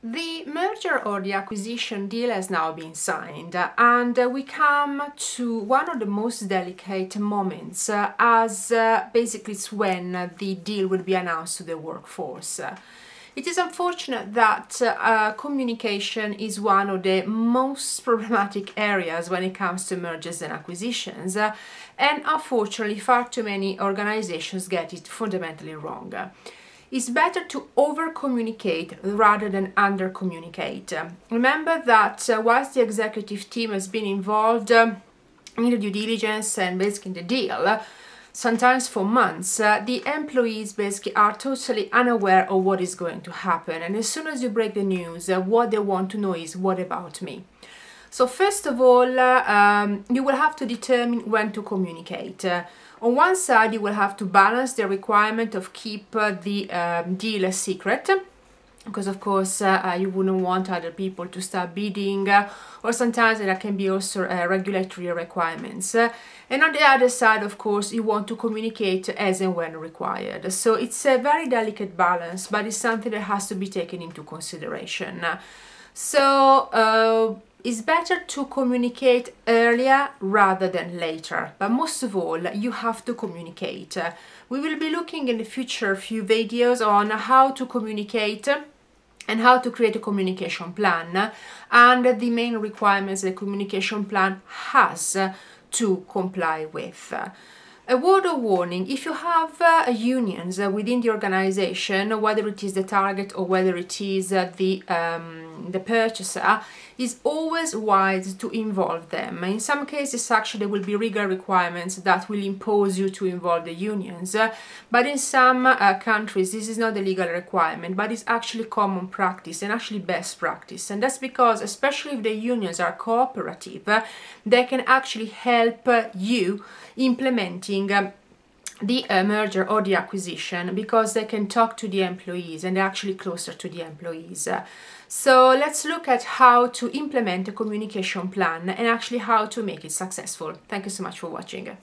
The merger or the acquisition deal has now been signed, and we come to one of the most delicate moments as basically it's when the deal will be announced to the workforce. It is unfortunate that communication is one of the most problematic areas when it comes to mergers and acquisitions, and unfortunately far too many organizations get it fundamentally wrong. It's better to over-communicate rather than under-communicate. Remember that whilst the executive team has been involved in the due diligence and basically in the deal, sometimes for months, the employees basically are totally unaware of what is going to happen. And as soon as you break the news, what they want to know is, what about me? So first of all, you will have to determine when to communicate. On one side, you will have to balance the requirement of keep the deal a secret, because of course you wouldn't want other people to start bidding, or sometimes there can be also regulatory requirements. And on the other side, of course, you want to communicate as and when required. So it's a very delicate balance, but it's something that has to be taken into consideration. So it's better to communicate earlier rather than later, but most of all, you have to communicate. We will be looking in the future a few videos on how to communicate and how to create a communication plan, and the main requirements the communication plan has to comply with. A word of warning: if you have unions within the organization, whether it is the target or whether it is the purchaser, it's always wise to involve them. In some cases, actually, there will be legal requirements that will impose you to involve the unions, but in some countries, this is not a legal requirement, but it's actually common practice and actually best practice. And that's because, especially if the unions are cooperative, they can actually help you implementing the merger or the acquisition, because they can talk to the employees and they're actually closer to the employees. So let's look at how to implement a communication plan and actually how to make it successful. Thank you so much for watching.